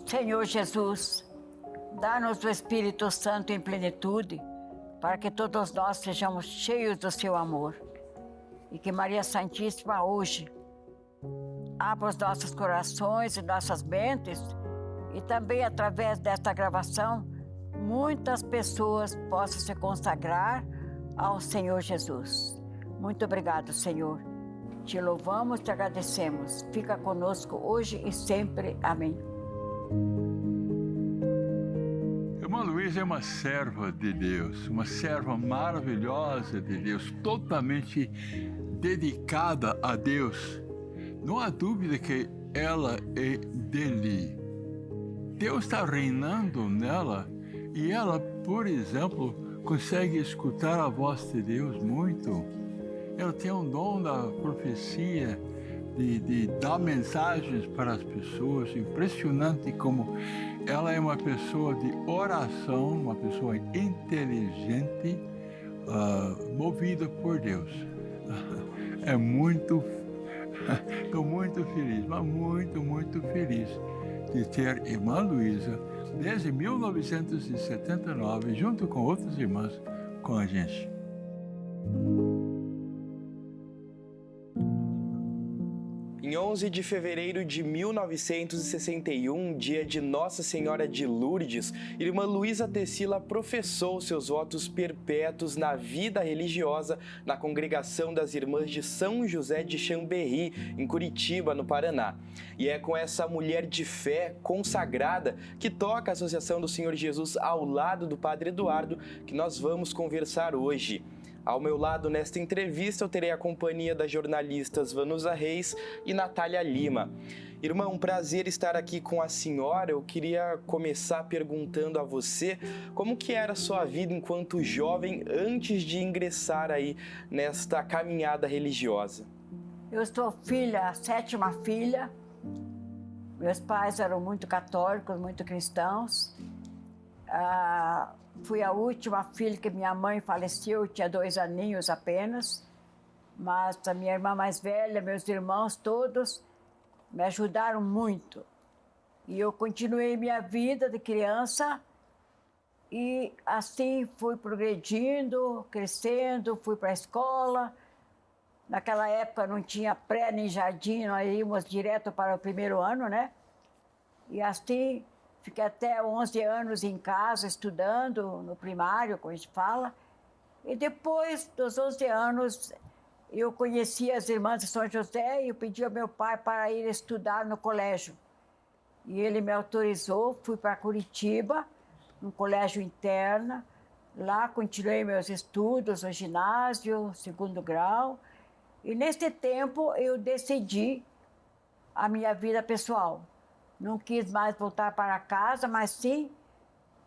Senhor Jesus, dá-nos o Espírito Santo em plenitude, para que todos nós sejamos cheios do seu amor. E que Maria Santíssima hoje abra os nossos corações e nossas mentes, e também através desta gravação, muitas pessoas possam se consagrar ao Senhor Jesus. Muito obrigado, Senhor. Te louvamos, te agradecemos. Fica conosco hoje e sempre. Amém. Irmã Luísa é uma serva de Deus, uma serva maravilhosa de Deus, totalmente dedicada a Deus. Não há dúvida que ela é dele. Deus está reinando nela e ela, por exemplo, consegue escutar a voz de Deus muito. Ela tem um dom da profecia, de dar mensagens para as pessoas. Impressionante como ela é uma pessoa de oração, uma pessoa inteligente, movida por Deus. Estou muito feliz, mas muito feliz de ter irmã Luísa desde 1979, junto com outras irmãs, com a gente. Em 11 de fevereiro de 1961, dia de Nossa Senhora de Lourdes, irmã Luísa Tecila professou seus votos perpétuos na vida religiosa na Congregação das Irmãs de São José de Chambéry, em Curitiba, no Paraná. E é com essa mulher de fé consagrada que toca a Associação do Senhor Jesus ao lado do Padre Eduardo que nós vamos conversar hoje. Ao meu lado, nesta entrevista, eu terei a companhia das jornalistas Vanusa Reis e Natália Lima. Irmã, um prazer estar aqui com a senhora. Eu queria começar perguntando a você como que era a sua vida enquanto jovem antes de ingressar aí nesta caminhada religiosa. Eu sou filha, a 7ª filha. Meus pais eram muito católicos, muito cristãos. Fui a última filha que minha mãe faleceu, eu tinha 2 aninhos apenas. Mas a minha irmã mais velha, meus irmãos todos me ajudaram muito. E eu continuei minha vida de criança e assim fui progredindo, crescendo, fui para a escola. Naquela época não tinha pré nem jardim, nós íamos direto para o 1º ano, né? E assim fiquei até 11 anos em casa estudando no primário, como a gente fala. E depois dos 11 anos eu conheci as irmãs de São José e eu pedi ao meu pai para ir estudar no colégio. E ele me autorizou, fui para Curitiba, num colégio interno. Lá continuei meus estudos no ginásio, 2º grau. E nesse tempo eu decidi a minha vida pessoal. Não quis mais voltar para casa, mas sim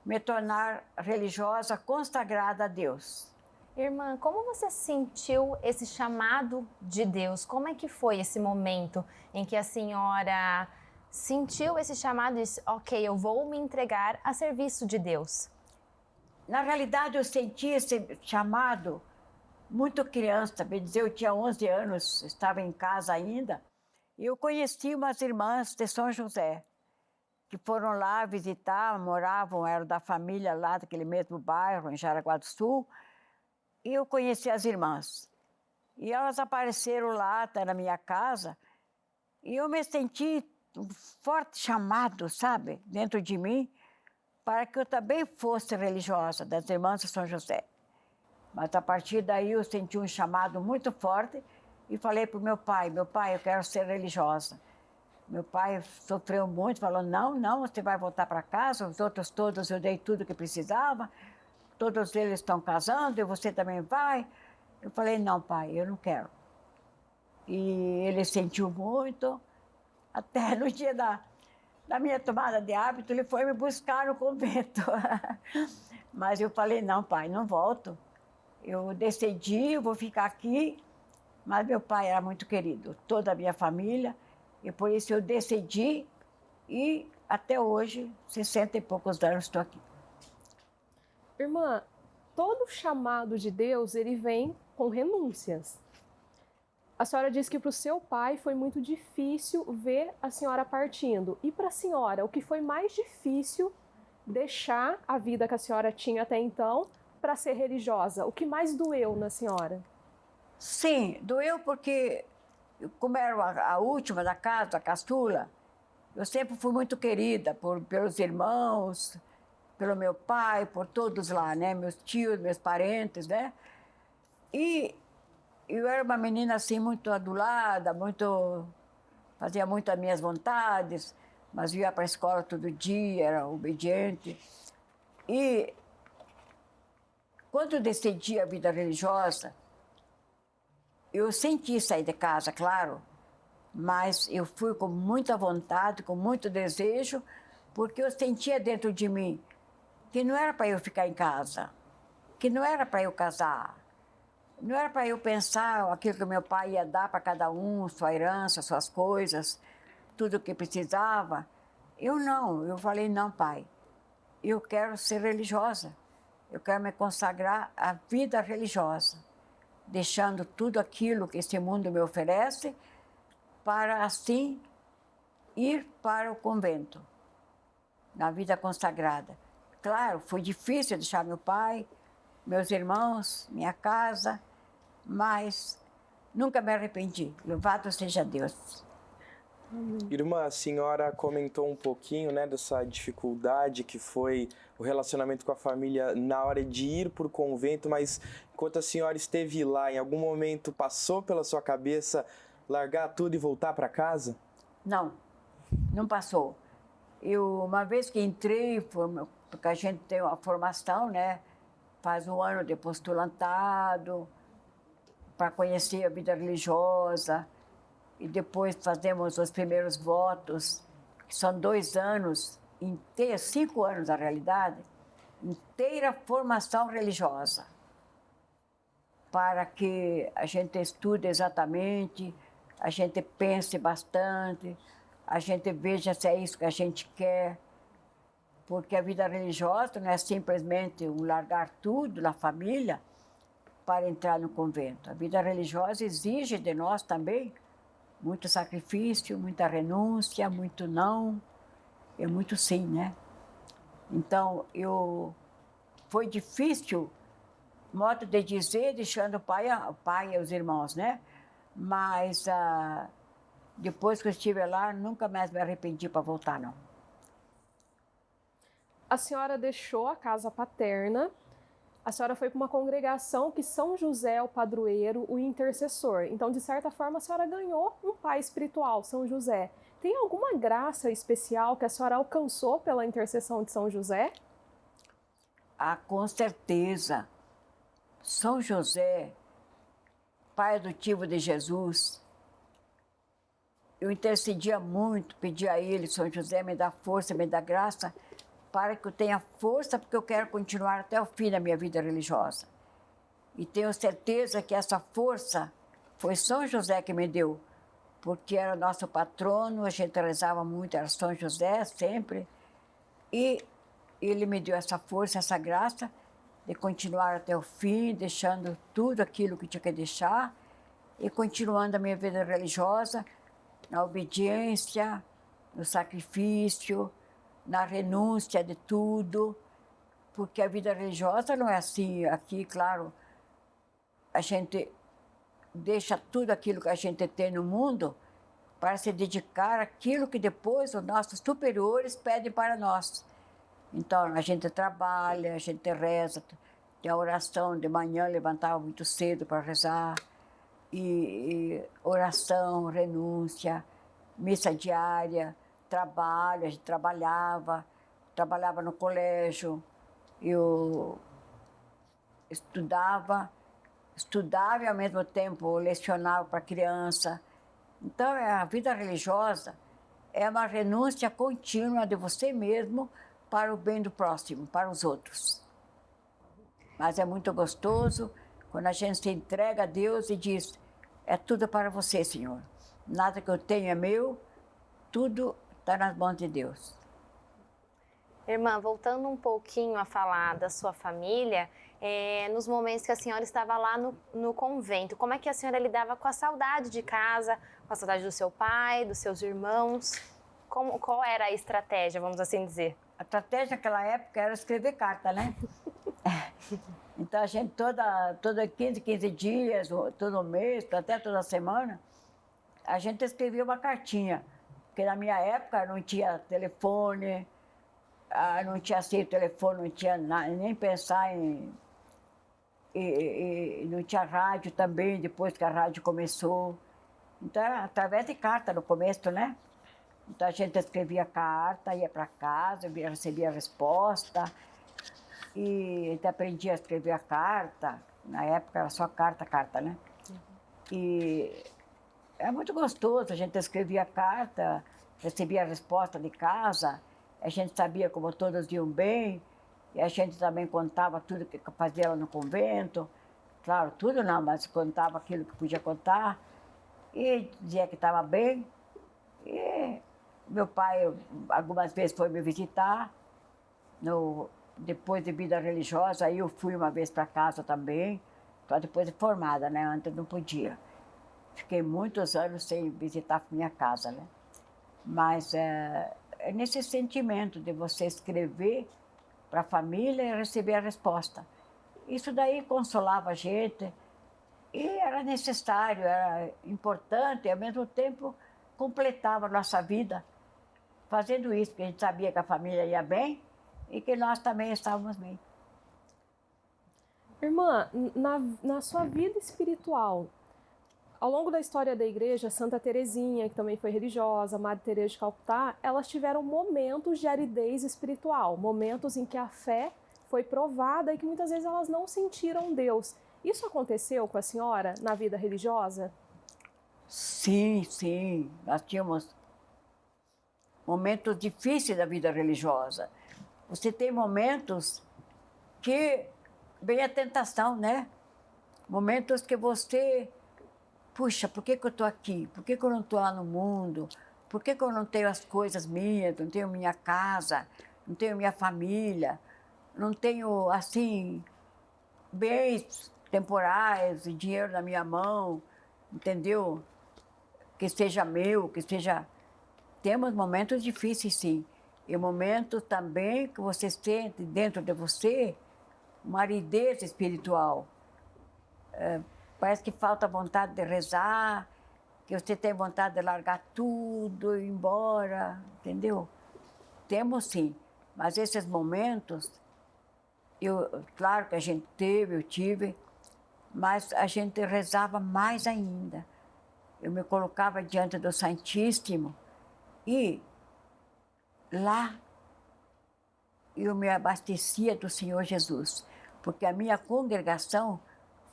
me tornar religiosa consagrada a Deus. Irmã, como você sentiu esse chamado de Deus? Como é que foi esse momento em que a senhora sentiu esse chamado e disse, ok, eu vou me entregar a serviço de Deus? Na realidade, eu senti esse chamado muito criança, bem dizer, eu tinha 11 anos, estava em casa ainda, e eu conheci umas irmãs de São José, que foram lá visitar, moravam, eram da família lá daquele mesmo bairro, em Jaraguá do Sul, e eu conheci as irmãs. E elas apareceram lá, até na minha casa, e eu me senti um forte chamado, sabe, dentro de mim, para que eu também fosse religiosa, das irmãs de São José. Mas a partir daí eu senti um chamado muito forte e falei para o meu pai, eu quero ser religiosa. Meu pai sofreu muito, falou, não, você vai voltar para casa, os outros todos eu dei tudo que precisava, todos eles estão casando e você também vai. Eu falei, não, pai, eu não quero. E ele sentiu muito, até no dia da minha tomada de hábito, ele foi me buscar no convento. Mas eu falei, não, pai, não volto. Eu decidi, eu vou ficar aqui, mas meu pai era muito querido, toda a minha família, e por isso eu decidi e até hoje, 60 e poucos anos, estou aqui. Irmã, todo chamado de Deus, ele vem com renúncias. A senhora disse que para o seu pai foi muito difícil ver a senhora partindo. E para a senhora, o que foi mais difícil deixar a vida que a senhora tinha até então para ser religiosa? O que mais doeu na senhora? Sim, doeu porque, como era a última da casa, a caçula, eu sempre fui muito querida pelos irmãos, pelo meu pai, por todos lá, né? Meus tios, meus parentes, né? E eu era uma menina assim muito adulada, fazia muito as minhas vontades, mas ia para a escola todo dia, era obediente. E quando eu decidi a vida religiosa, eu senti sair de casa, claro, mas eu fui com muita vontade, com muito desejo, porque eu sentia dentro de mim que não era para eu ficar em casa, que não era para eu casar, não era para eu pensar aquilo que meu pai ia dar para cada um, sua herança, suas coisas, tudo o que precisava. Eu falei, não, pai, eu quero ser religiosa, eu quero me consagrar à vida religiosa, deixando tudo aquilo que esse mundo me oferece, para assim ir para o convento, na vida consagrada. Claro, foi difícil deixar meu pai, meus irmãos, minha casa, mas nunca me arrependi. Louvado seja Deus. Irmã, a senhora comentou um pouquinho, né, dessa dificuldade que foi o relacionamento com a família na hora de ir para o convento, mas enquanto a senhora esteve lá, em algum momento passou pela sua cabeça largar tudo e voltar para casa? Não, não passou. Uma vez que entrei, porque a gente tem uma formação, né? Faz um ano de postulantado, para conhecer a vida religiosa, e depois fazemos os primeiros votos, que são 2 anos, 5 anos na realidade, inteira formação religiosa, para que a gente estude exatamente, a gente pense bastante, a gente veja se é isso que a gente quer, porque a vida religiosa não é simplesmente um largar tudo na família para entrar no convento. A vida religiosa exige de nós também muito sacrifício, muita renúncia, muito não e muito sim, né? Então, foi difícil, modo de dizer, deixando o pai e os irmãos, né? Mas depois que eu estive lá, nunca mais me arrependi para voltar, não. A senhora deixou a casa paterna, a senhora foi para uma congregação que São José é o padroeiro, o intercessor. Então, de certa forma, a senhora ganhou um pai espiritual, São José. Tem alguma graça especial que a senhora alcançou pela intercessão de São José? Com certeza. São José, pai adotivo de Jesus, eu intercedia muito, pedia a ele, São José, me dá força, me dá graça, para que eu tenha força, porque eu quero continuar até o fim da minha vida religiosa. E tenho certeza que essa força foi São José que me deu, porque era nosso patrono, a gente rezava muito, era São José sempre, e ele me deu essa força, essa graça de continuar até o fim, deixando tudo aquilo que tinha que deixar e continuando a minha vida religiosa na obediência, no sacrifício, na renúncia de tudo, porque a vida religiosa não é assim. Aqui, claro, a gente deixa tudo aquilo que a gente tem no mundo para se dedicar àquilo que depois os nossos superiores pedem para nós. Então, a gente trabalha, a gente reza, tem a oração de manhã, levantava muito cedo para rezar, e oração, renúncia, missa diária, trabalho, a gente trabalhava no colégio, eu estudava e ao mesmo tempo lecionava para criança. Então, a vida religiosa é uma renúncia contínua de você mesmo para o bem do próximo, para os outros. Mas é muito gostoso quando a gente se entrega a Deus e diz, é tudo para você, Senhor. Nada que eu tenho é meu, tudo está nas mãos de Deus. Irmã, voltando um pouquinho a falar da sua família, nos momentos que a senhora estava lá no convento, como é que a senhora lidava com a saudade de casa, com a saudade do seu pai, dos seus irmãos? Qual era a estratégia, vamos assim dizer? A estratégia naquela época era escrever carta, né? Então a gente toda 15 dias, todo mês, até toda semana, a gente escrevia uma cartinha. Porque na minha época não tinha telefone, não tinha assim telefone, não tinha nem pensar em... E não tinha rádio também, depois que a rádio começou. Então era através de carta no começo, né? Então a gente escrevia carta, ia para casa, recebia a resposta. E a gente aprendia a escrever a carta. Na época era só carta, né? E é muito gostoso, a gente escrevia a carta, recebia a resposta de casa, a gente sabia como todos iam bem, e a gente também contava tudo que fazia lá no convento. Claro, tudo não, mas contava aquilo que podia contar. E dizia que estava bem. E meu pai algumas vezes foi me visitar. Depois de vida religiosa, aí eu fui uma vez para casa também, só depois de formada, né? Antes não podia. Fiquei muitos anos sem visitar minha casa, né? Mas é nesse sentimento de você escrever para a família e receber a resposta. Isso daí consolava a gente e era necessário, era importante e, ao mesmo tempo, completava a nossa vida fazendo isso, porque a gente sabia que a família ia bem e que nós também estávamos bem. Irmã, na sua vida espiritual, ao longo da história da igreja, Santa Teresinha, que também foi religiosa, Madre Teresa de Calcutá, elas tiveram momentos de aridez espiritual, momentos em que a fé foi provada e que muitas vezes elas não sentiram Deus. Isso aconteceu com a senhora na vida religiosa? Sim, sim. Nós tínhamos momentos difíceis da vida religiosa. Você tem momentos que vem a tentação, né? Momentos que você... Puxa, por que eu estou aqui? Por que eu não estou lá no mundo? Por que eu não tenho as coisas minhas? Não tenho minha casa? Não tenho minha família? Não tenho, assim, bens temporais e dinheiro na minha mão? Entendeu? Que seja meu, que seja... Temos momentos difíceis, sim. E momentos também que você sente dentro de você uma aridez espiritual. Parece que falta vontade de rezar, que você tem vontade de largar tudo e ir embora, entendeu? Temos sim, mas esses momentos, claro que a gente teve, eu tive, mas a gente rezava mais ainda. Eu me colocava diante do Santíssimo e lá eu me abastecia do Senhor Jesus, porque a minha congregação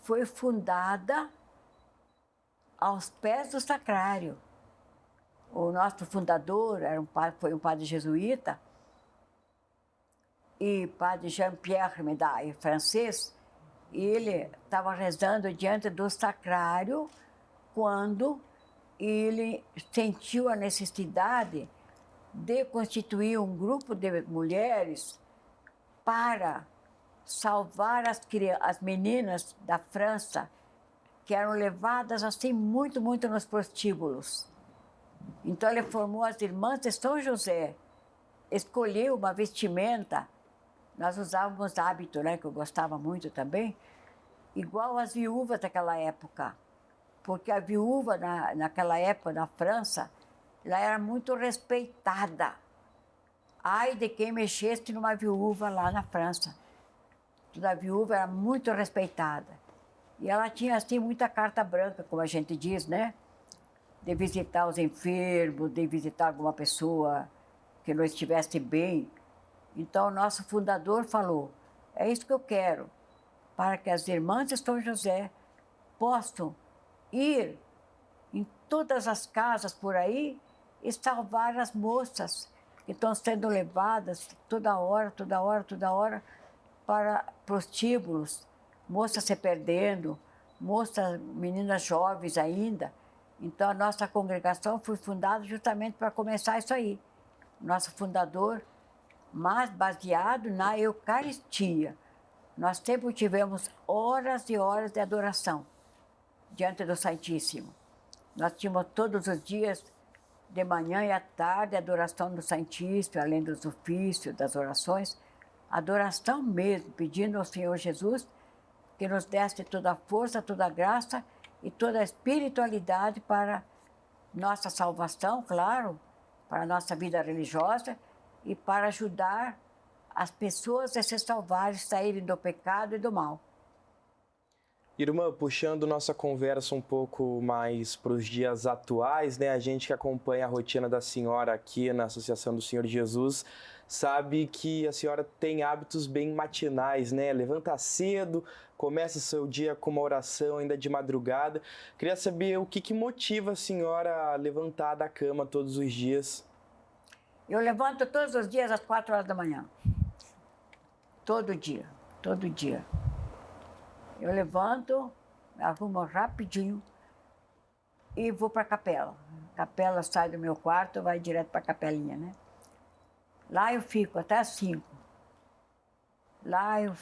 foi fundada aos pés do sacrário. O nosso fundador foi um padre jesuíta, e padre Jean-Pierre Médaille, francês, e ele estava rezando diante do sacrário quando ele sentiu a necessidade de constituir um grupo de mulheres para salvar as meninas da França que eram levadas assim muito nos prostíbulos. Então ele formou as Irmãs de São José, escolheu uma vestimenta, nós usávamos hábito, né, que eu gostava muito também, igual às viúvas daquela época, porque a viúva naquela época na França, ela era muito respeitada. Ai de quem mexesse numa viúva lá na França. A viúva era muito respeitada. E ela tinha, assim, muita carta branca, como a gente diz, né? De visitar os enfermos, de visitar alguma pessoa que não estivesse bem. Então, o nosso fundador falou, é isso que eu quero, para que as Irmãs de São José possam ir em todas as casas por aí e salvar as moças que estão sendo levadas toda hora, para prostíbulos, moças se perdendo, meninas jovens ainda. Então, a nossa congregação foi fundada justamente para começar isso aí. Nosso fundador, mas baseado na Eucaristia. Nós sempre tivemos horas e horas de adoração diante do Santíssimo. Nós tínhamos todos os dias, de manhã e à tarde, adoração do Santíssimo, além dos ofícios, das orações, adoração mesmo, pedindo ao Senhor Jesus que nos desse toda a força, toda a graça e toda a espiritualidade para nossa salvação, claro, para a nossa vida religiosa e para ajudar as pessoas a se salvarem, saírem do pecado e do mal. Irmã, puxando nossa conversa um pouco mais para os dias atuais, né? A gente que acompanha a rotina da senhora aqui na Associação do Senhor Jesus sabe que a senhora tem hábitos bem matinais, né? Levanta cedo, começa seu dia com uma oração ainda de madrugada. Queria saber o que motiva a senhora a levantar da cama todos os dias. Eu levanto todos os dias às 4 horas da manhã. Todo dia, todo dia. Eu levanto, me arrumo rapidinho e vou para a capela. A capela sai do meu quarto, vai direto para a capelinha, né? Lá eu fico até às 5. Lá eu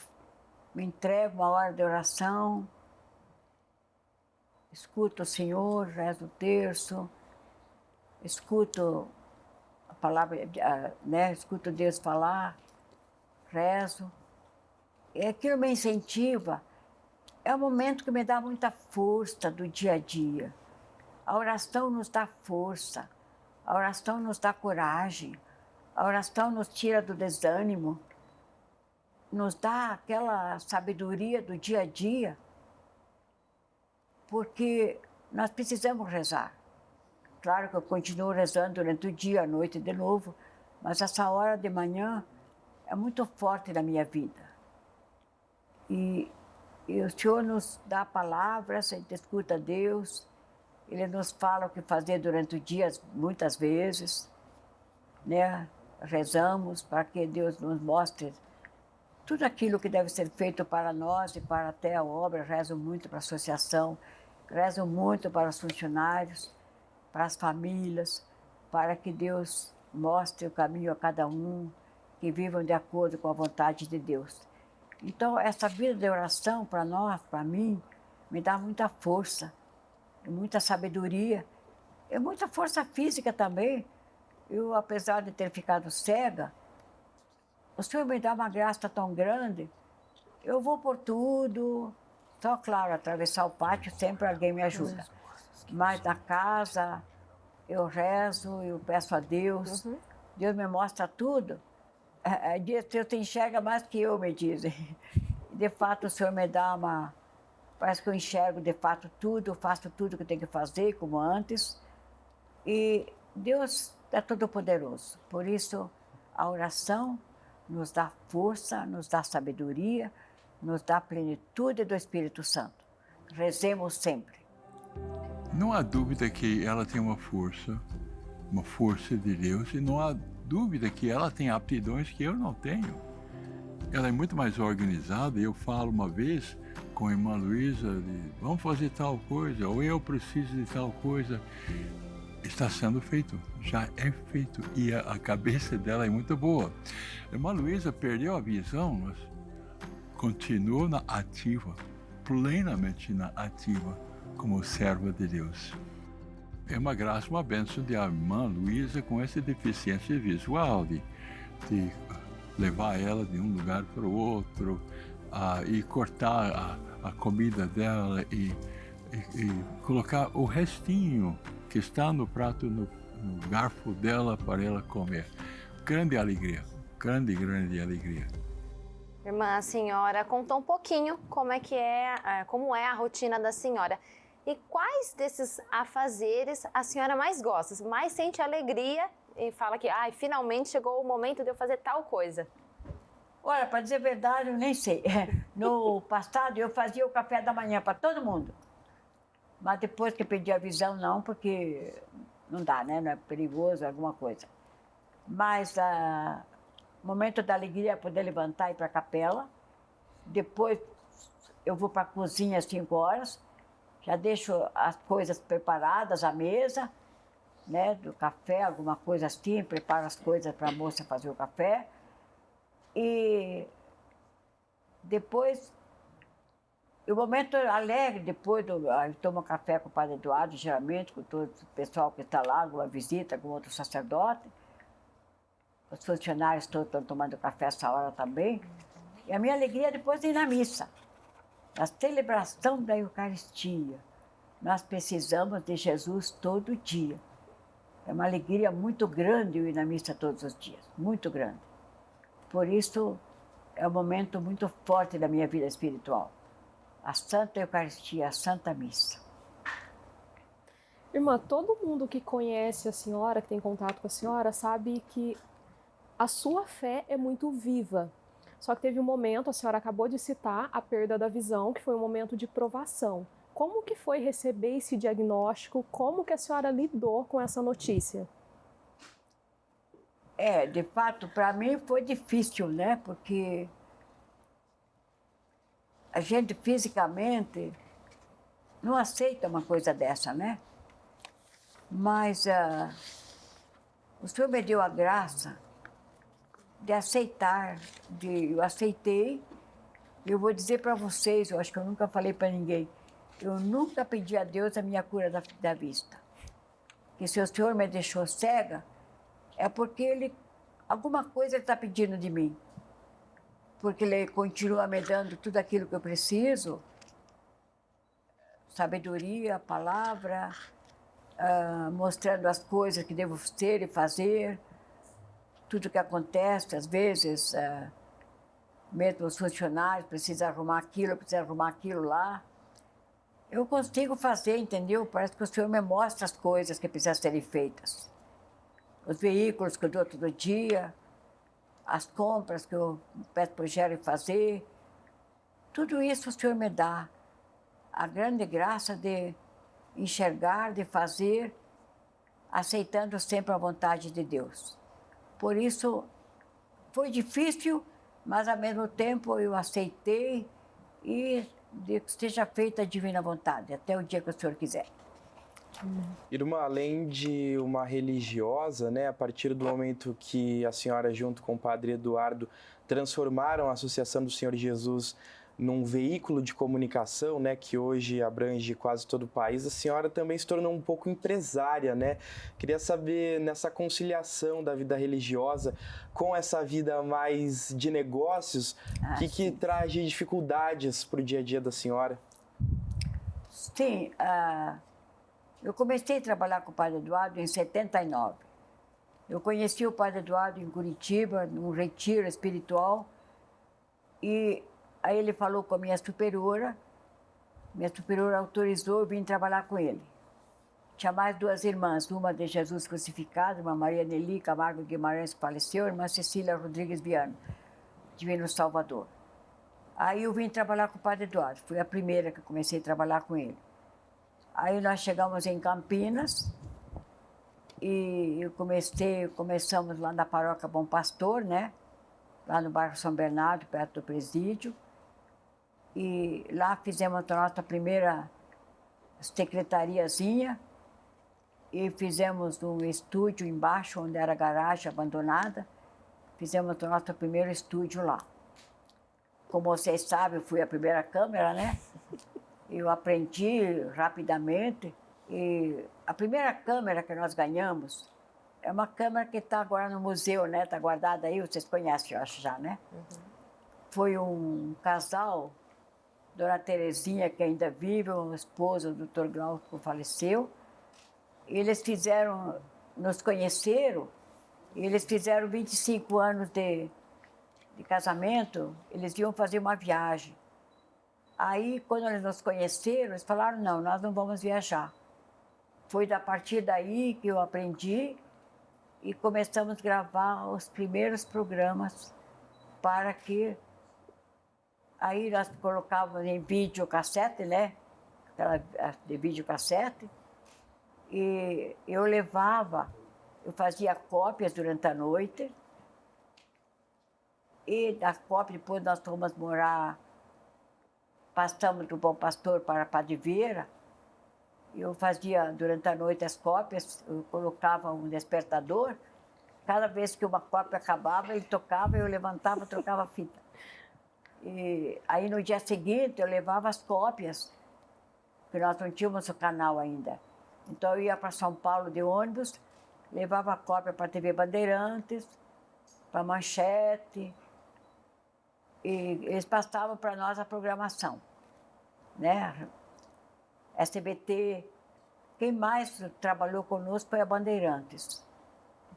me entrego uma hora de oração, escuto o Senhor, rezo o terço, escuto a palavra, né? Escuto Deus falar, rezo. E aquilo me incentiva. É um momento que me dá muita força do dia a dia. A oração nos dá força, a oração nos dá coragem, a oração nos tira do desânimo, nos dá aquela sabedoria do dia a dia, porque nós precisamos rezar. Claro que eu continuo rezando durante o dia, à noite de novo, mas essa hora de manhã é muito forte na minha vida. E o Senhor nos dá palavras, a gente escuta Deus, Ele nos fala o que fazer durante o dia, muitas vezes, né? Rezamos para que Deus nos mostre tudo aquilo que deve ser feito para nós e para até a obra. Rezo muito para a associação, rezo muito para os funcionários, para as famílias, para que Deus mostre o caminho a cada um, que vivam de acordo com a vontade de Deus. Então, essa vida de oração para nós, para mim, me dá muita força, muita sabedoria e muita força física também. Eu, apesar de ter ficado cega, o Senhor me dá uma graça tão grande, eu vou por tudo. Só, claro, atravessar o pátio, sempre alguém me ajuda. Mas na casa, eu rezo, eu peço a Deus, Deus me mostra tudo. Deus te enxerga mais que eu, me dizem. De fato, o Senhor me dá uma... Parece que eu enxergo de fato tudo, eu faço tudo que eu tenho que fazer, como antes. E Deus é todo-poderoso. Por isso, a oração nos dá força, nos dá sabedoria, nos dá plenitude do Espírito Santo. Rezemos sempre. Não há dúvida que ela tem uma força de Deus, e não há dúvida que ela tem aptidões que eu não tenho. Ela é muito mais organizada. Eu falo uma vez com a irmã Luísa, vamos fazer tal coisa, ou eu preciso de tal coisa. Está sendo feito, já é feito, e a cabeça dela é muito boa. A irmã Luísa perdeu a visão, mas continua na ativa, plenamente na ativa, como serva de Deus. É uma graça, uma bênção de a irmã Luísa com essa deficiência visual, de levar ela de um lugar para o outro, e cortar a comida dela e colocar o restinho que está no prato, no garfo dela, para ela comer. Grande alegria, grande alegria. Irmã, a senhora contou um pouquinho como é a rotina da senhora. E quais desses afazeres a senhora mais gosta, mais sente alegria e fala que finalmente chegou o momento de eu fazer tal coisa? Olha, para dizer a verdade, eu nem sei. No passado, eu fazia o café da manhã para todo mundo. Mas depois que perdi a visão, não, porque não dá, né? Não é perigoso, alguma coisa. Mas o momento da alegria é poder levantar e ir para a capela. Depois eu vou para a cozinha às 5 horas. Já deixo as coisas preparadas à mesa, né? Do café, alguma coisa assim. Preparo as coisas para a moça fazer o café. E depois, o momento alegre, depois eu tomo café com o Padre Eduardo, geralmente, com todo o pessoal que está lá, alguma visita, com outro sacerdote. Os funcionários todos estão tomando café essa hora também. E a minha alegria é depois de ir na missa, na celebração da Eucaristia. Nós precisamos de Jesus todo dia. É uma alegria muito grande eu ir na missa todos os dias, muito grande. Por isso, é um momento muito forte da minha vida espiritual. A Santa Eucaristia, a Santa Missa. Irmã, todo mundo que conhece a senhora, que tem contato com a senhora, sabe que a sua fé é muito viva. Só que teve um momento, a senhora acabou de citar, a perda da visão, que foi um momento de provação. Como que foi receber esse diagnóstico? Como que a senhora lidou com essa notícia? De fato, para mim foi difícil, né? Porque a gente fisicamente não aceita uma coisa dessa, né? Mas o Senhor me deu a graça de aceitar, eu aceitei. Eu vou dizer para vocês, eu acho que eu nunca falei para ninguém, eu nunca pedi a Deus a minha cura da vista. Que se o Senhor me deixou cega, é porque alguma coisa Ele está pedindo de mim. Porque Ele continua me dando tudo aquilo que eu preciso, sabedoria, palavra, mostrando as coisas que devo ter e fazer, tudo que acontece, às vezes, mesmo os funcionários precisam arrumar aquilo lá. Eu consigo fazer, entendeu? Parece que o Senhor me mostra as coisas que precisam serem feitas. Os veículos que eu dou todo dia, as compras que eu peço para o Gério fazer, tudo isso o Senhor me dá. A grande graça de enxergar, de fazer, aceitando sempre a vontade de Deus. Por isso, foi difícil, mas ao mesmo tempo eu aceitei e que seja feita a divina vontade, até o dia que o Senhor quiser. Irmã, além de uma religiosa, né, a partir do momento que a senhora, junto com o Padre Eduardo, transformaram a Associação do Senhor Jesus num veículo de comunicação, né, que hoje abrange quase todo o país, a senhora também se tornou um pouco empresária, né? Queria saber, nessa conciliação da vida religiosa com essa vida mais de negócios, o que traz de dificuldades para o dia a dia da senhora? Sim, eu comecei a trabalhar com o Padre Eduardo em 79. Eu conheci o Padre Eduardo em Curitiba, num retiro espiritual, e aí ele falou com a minha superiora autorizou eu vim trabalhar com ele. Tinha mais duas irmãs, uma de Jesus crucificado, uma Maria Nelly Camargo Guimarães, que faleceu, e irmã Cecília Rodrigues Viana, que veio no Salvador. Aí eu vim trabalhar com o Padre Eduardo, fui a primeira que comecei a trabalhar com ele. Aí nós chegamos em Campinas e começamos lá na paróquia Bom Pastor, né? Lá no bairro São Bernardo, perto do presídio. E lá fizemos a nossa primeira secretariazinha e fizemos um estúdio embaixo, onde era a garagem abandonada. Fizemos o nosso primeiro estúdio lá. Como vocês sabem, eu fui a primeira câmera, né? Eu aprendi rapidamente. E a primeira câmera que nós ganhamos é uma câmera que está agora no museu, né? Está guardada aí, vocês conhecem, eu acho já, né? Uhum. Foi um casal, Dona Terezinha, que ainda vive, o esposo do Dr. Glauco, que faleceu. Eles nos conheceram, eles fizeram 25 anos de casamento, eles iam fazer uma viagem. Aí, quando eles nos conheceram, eles falaram, não, nós não vamos viajar. Foi a partir daí que eu aprendi e começamos a gravar os primeiros programas para que... Aí nós colocávamos em videocassete, né? Aquela de videocassete. E eu fazia cópias durante a noite. E das cópias, depois nós fomos morar, passamos do Bom Pastor para Padre Vieira. Eu fazia durante a noite as cópias, eu colocava um despertador Cada vez que uma cópia acabava, ele tocava, eu levantava, trocava a fita. E aí no dia seguinte eu levava as cópias, porque nós não tínhamos o canal ainda. Então eu ia para São Paulo de ônibus, levava a cópia para a TV Bandeirantes, para Manchete, e eles passavam para nós a programação, né? SBT. Quem mais trabalhou conosco foi a Bandeirantes.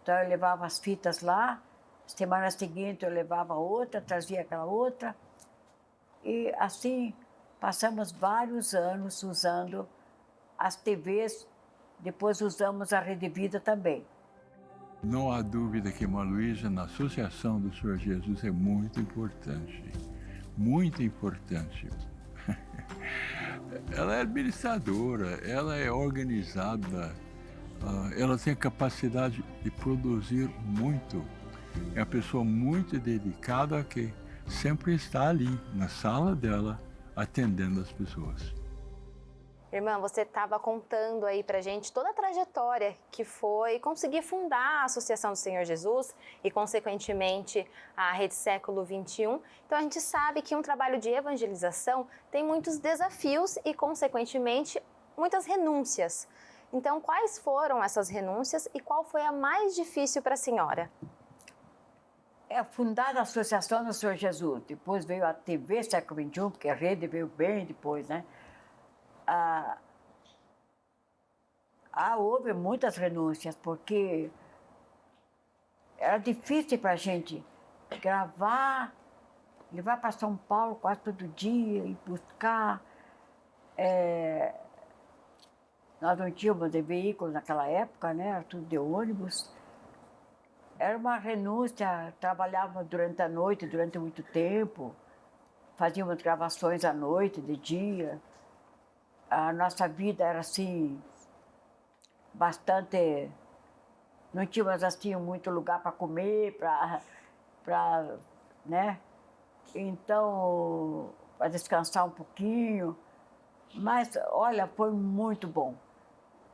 Então eu levava as fitas lá, semana seguinte eu levava outra, trazia aquela outra. E assim passamos vários anos usando as TVs, depois usamos a Rede Vida também. Não há dúvida que Irmã Luísa, na Associação do Senhor Jesus, é muito importante. Muito importante. Ela é administradora, ela é organizada, ela tem a capacidade de produzir muito. É uma pessoa muito dedicada que sempre está ali, na sala dela, atendendo as pessoas. Irmã, você estava contando aí pra gente toda a trajetória que foi conseguir fundar a Associação do Senhor Jesus e, consequentemente, a Rede Século XXI. Então, a gente sabe que um trabalho de evangelização tem muitos desafios e, consequentemente, muitas renúncias. Então, quais foram essas renúncias e qual foi a mais difícil para a senhora? É fundada a Associação do Senhor Jesus, depois veio a TV Século XXI, porque a rede veio bem depois, né? Houve muitas renúncias, porque era difícil para a gente gravar, levar para São Paulo quase todo dia e buscar. Nós não tínhamos de veículo naquela época, né? Era tudo de ônibus. Era uma renúncia, trabalhávamos durante a noite, durante muito tempo, fazíamos gravações à noite, de dia. A nossa vida era assim, bastante... Não tínhamos assim muito lugar para comer, né? Então, para descansar um pouquinho. Mas, olha, foi muito bom.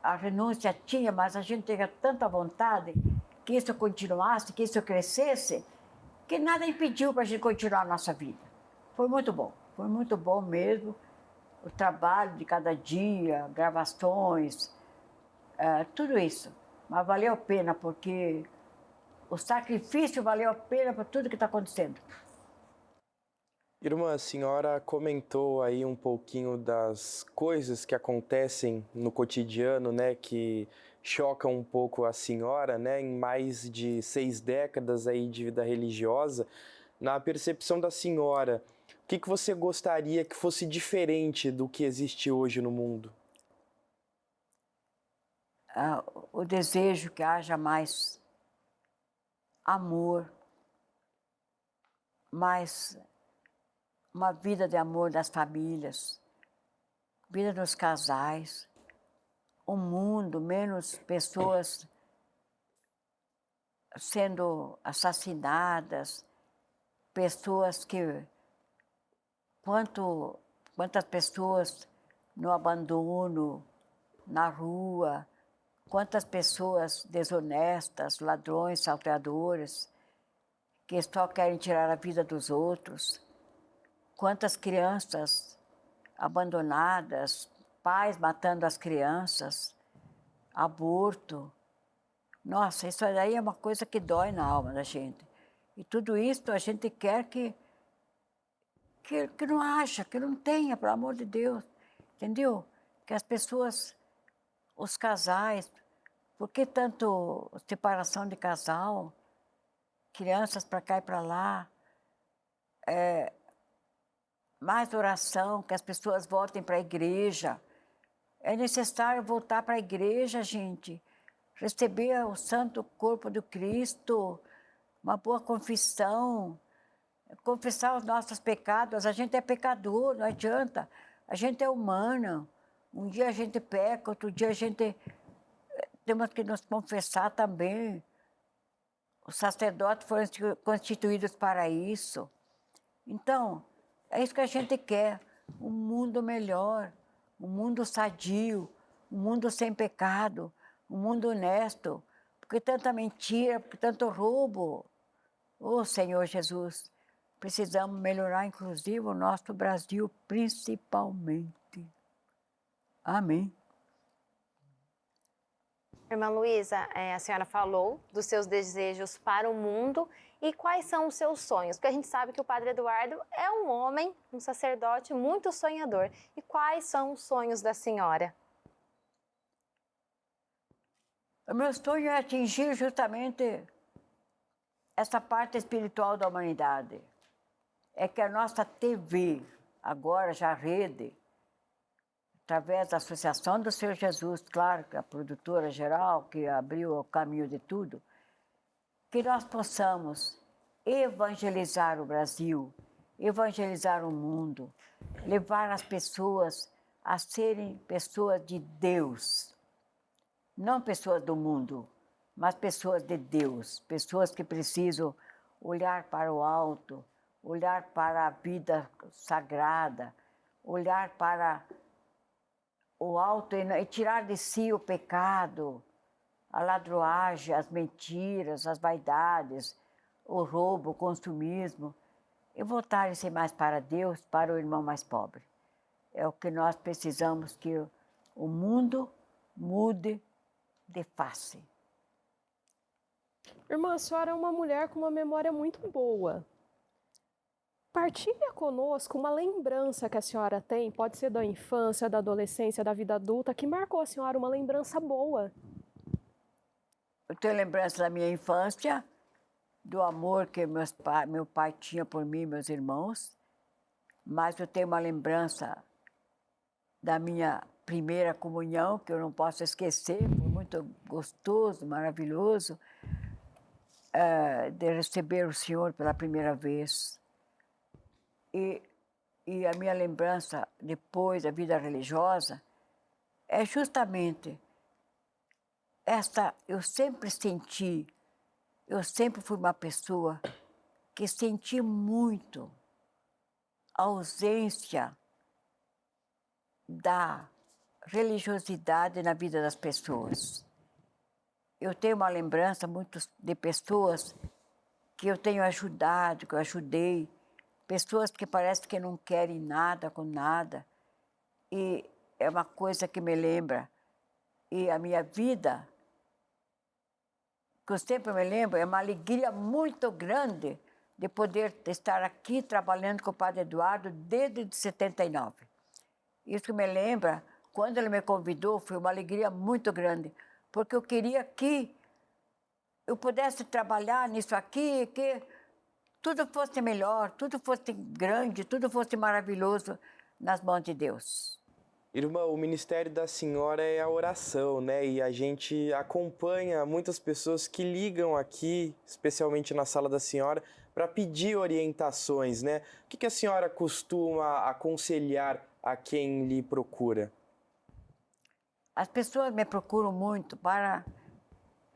A renúncia tinha, mas a gente tinha tanta vontade que isso continuasse, que isso crescesse, que nada impediu para a gente continuar a nossa vida. Foi muito bom mesmo. O trabalho de cada dia, gravações, tudo isso. Mas valeu a pena, porque o sacrifício valeu a pena por tudo que está acontecendo. Irmã, a senhora comentou aí um pouquinho das coisas que acontecem no cotidiano, né, que chocam um pouco a senhora, né, em mais de 6 décadas aí de vida religiosa. Na percepção da senhora, o que você gostaria que fosse diferente do que existe hoje no mundo? O desejo que haja mais amor, mais uma vida de amor das famílias, vida dos casais, um mundo, menos pessoas sendo assassinadas, pessoas que... Quantas pessoas no abandono, na rua, quantas pessoas desonestas, ladrões, salteadores, que só querem tirar a vida dos outros. Quantas crianças abandonadas, pais matando as crianças, aborto. Nossa, isso aí é uma coisa que dói na alma da gente. E tudo isso a gente quer que não haja, que não tenha, pelo amor de Deus, entendeu? Que as pessoas, os casais, por que tanto separação de casal, crianças para cá e para lá, mais oração, que as pessoas voltem para a igreja. É necessário voltar para a igreja, gente, receber o santo corpo do Cristo, uma boa confissão, confessar os nossos pecados. A gente é pecador, não adianta. A gente é humano. Um dia a gente peca, outro dia a gente... Temos que nos confessar também. Os sacerdotes foram constituídos para isso. Então, é isso que a gente quer. Um mundo melhor, um mundo sadio, um mundo sem pecado, um mundo honesto, Porque tanta mentira, porque tanto roubo. Ô Senhor Jesus, precisamos melhorar, inclusive, o nosso Brasil, principalmente. Amém. Irmã Luísa, a senhora falou dos seus desejos para o mundo e quais são os seus sonhos? Porque a gente sabe que o Padre Eduardo é um homem, um sacerdote muito sonhador. E quais são os sonhos da senhora? O meu sonho é atingir justamente essa parte espiritual da humanidade. É que a nossa TV, agora já rede, através da Associação do Senhor Jesus, claro, que é a produtora geral, que abriu o caminho de tudo, que nós possamos evangelizar o Brasil, evangelizar o mundo, levar as pessoas a serem pessoas de Deus, não pessoas do mundo, mas pessoas de Deus, pessoas que precisam olhar para o alto, olhar para a vida sagrada, olhar para o alto e tirar de si o pecado, a ladroagem, as mentiras, as vaidades, o roubo, o consumismo, e voltarem-se mais para Deus, para o irmão mais pobre. É o que nós precisamos, que o mundo mude de face. Irmã, a senhora é uma mulher com uma memória muito boa. Partilha conosco uma lembrança que a senhora tem, pode ser da infância, da adolescência, da vida adulta, que marcou a senhora, uma lembrança boa. Eu tenho lembrança da minha infância, do amor que meu pai tinha por mim e meus irmãos, mas eu tenho uma lembrança da minha primeira comunhão, que eu não posso esquecer, foi muito gostoso, maravilhoso, de receber o Senhor pela primeira vez. E a minha lembrança depois da vida religiosa é justamente esta. Eu sempre fui uma pessoa que senti muito a ausência da religiosidade na vida das pessoas. Eu tenho uma lembrança muito de pessoas que eu tenho ajudado, que eu ajudei, pessoas que parece que não querem nada com nada. E é uma coisa que me lembra. E a minha vida, que eu sempre me lembro, é uma alegria muito grande de poder estar aqui trabalhando com o Padre Eduardo desde 79. Isso me lembra, quando ele me convidou, foi uma alegria muito grande, porque eu queria que eu pudesse trabalhar nisso aqui, que tudo fosse melhor, tudo fosse grande, tudo fosse maravilhoso nas mãos de Deus. Irmã, o ministério da senhora é a oração, né? E a gente acompanha muitas pessoas que ligam aqui, especialmente na sala da senhora, para pedir orientações, né? O que a senhora costuma aconselhar a quem lhe procura? As pessoas me procuram muito para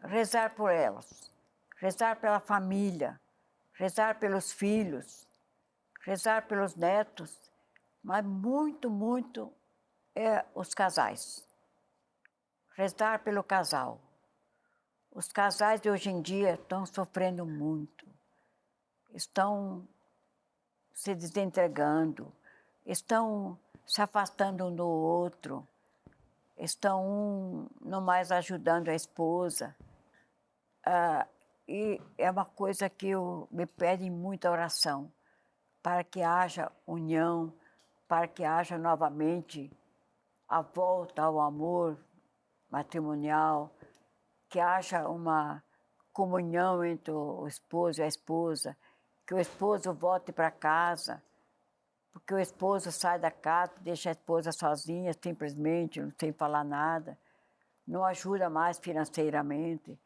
rezar por elas, rezar pela família, rezar pelos filhos, rezar pelos netos, mas muito, muito os casais. Rezar pelo casal. Os casais de hoje em dia estão sofrendo muito, estão se desentregando, estão se afastando um do outro, estão não mais ajudando a esposa. E é uma coisa que me pedem muita oração, para que haja união, para que haja novamente a volta ao amor matrimonial, que haja uma comunhão entre o esposo e a esposa, que o esposo volte para casa, porque o esposo sai da casa, deixa a esposa sozinha, simplesmente, sem falar nada, não ajuda mais financeiramente.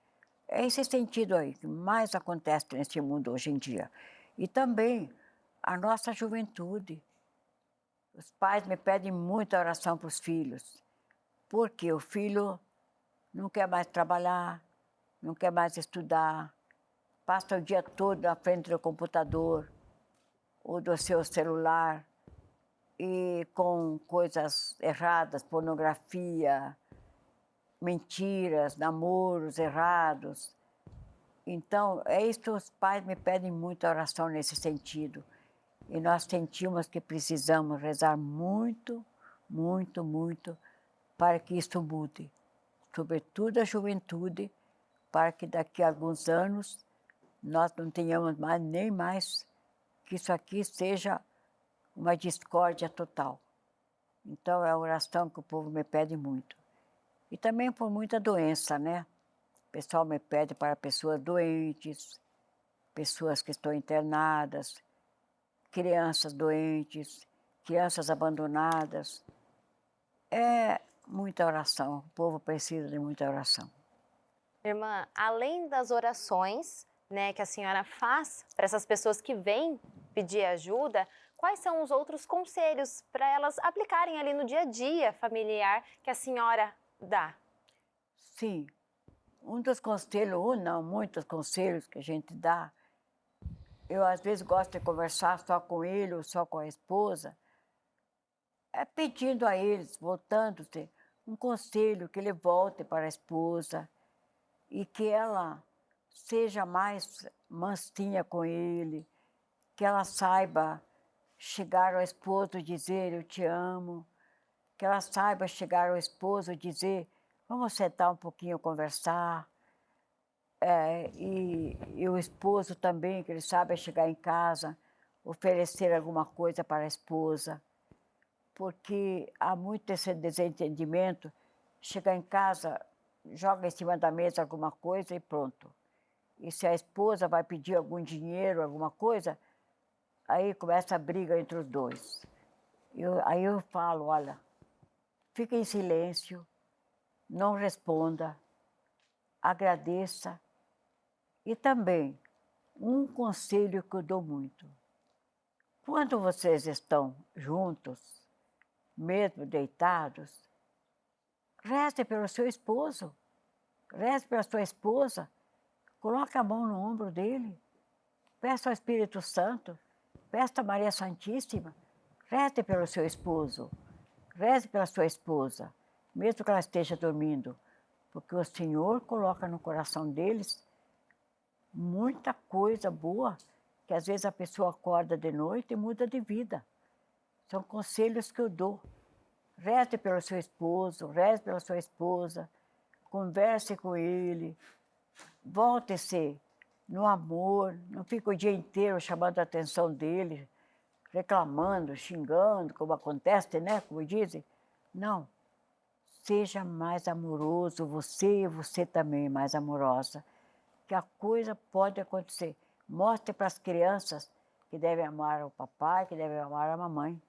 É esse sentido aí que mais acontece nesse mundo hoje em dia. E também a nossa juventude. Os pais me pedem muita oração para os filhos, porque o filho não quer mais trabalhar, não quer mais estudar, passa o dia todo na frente do computador ou do seu celular e com coisas erradas, pornografia, mentiras, namoros errados. Então, é isso que os pais me pedem muito oração nesse sentido. E nós sentimos que precisamos rezar muito, muito, muito para que isso mude. Sobretudo a juventude, para que daqui a alguns anos nós não tenhamos nem mais que isso aqui seja uma discórdia total. Então, é a oração que o povo me pede muito. E também por muita doença, né? O pessoal me pede para pessoas doentes, pessoas que estão internadas, crianças doentes, crianças abandonadas. É muita oração, o povo precisa de muita oração. Irmã, além das orações, né, que a senhora faz para essas pessoas que vêm pedir ajuda, quais são os outros conselhos para elas aplicarem ali no dia a dia familiar que a senhora dá? Sim, muitos conselhos que a gente dá. Eu, às vezes, gosto de conversar só com ele ou só com a esposa, pedindo a eles, voltando-se, um conselho que ele volte para a esposa e que ela seja mais mansinha com ele, que ela saiba chegar ao esposo e dizer eu te amo, que ela saiba chegar ao esposo e dizer vamos sentar um pouquinho conversar. E o esposo também, que ele saiba chegar em casa, oferecer alguma coisa para a esposa, porque há muito esse desentendimento, chegar em casa, joga em cima da mesa alguma coisa e pronto. E se a esposa vai pedir algum dinheiro, alguma coisa, aí começa a briga entre os dois. Aí eu falo, olha, fica em silêncio, não responda, agradeça. E também, um conselho que eu dou muito. Quando vocês estão juntos, mesmo deitados, reze pelo seu esposo, reze pela sua esposa, coloque a mão no ombro dele, peça ao Espírito Santo, peça a Maria Santíssima, reze pelo seu esposo, reze pela sua esposa, mesmo que ela esteja dormindo, porque o Senhor coloca no coração deles muita coisa boa, que às vezes a pessoa acorda de noite e muda de vida. São conselhos que eu dou. Reze pelo seu esposo, reze pela sua esposa, converse com ele, volte-se no amor, não fique o dia inteiro chamando a atenção dele, reclamando, xingando, como acontece, né? Como dizem. Não. Seja mais amoroso, você e você também mais amorosa, que a coisa pode acontecer. Mostre para as crianças que devem amar o papai, que devem amar a mamãe.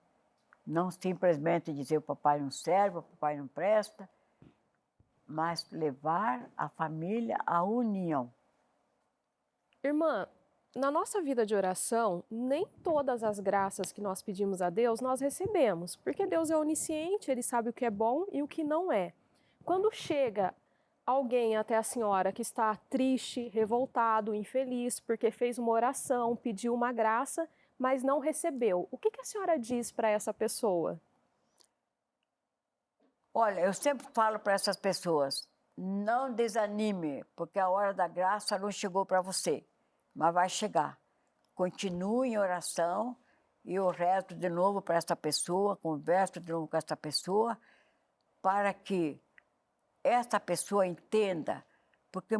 Não simplesmente dizer o papai não serve, o papai não presta, mas levar a família à união. Irmã, na nossa vida de oração, nem todas as graças que nós pedimos a Deus nós recebemos, porque Deus é onisciente, Ele sabe o que é bom e o que não é. Quando chega alguém até a senhora que está triste, revoltado, infeliz, porque fez uma oração, pediu uma graça, mas não recebeu, o que a senhora diz para essa pessoa? Olha, eu sempre falo para essas pessoas, não desanime, porque a hora da graça não chegou para você, mas vai chegar. Continue em oração e eu rezo de novo para essa pessoa, converso de novo com essa pessoa, para que essa pessoa entenda, porque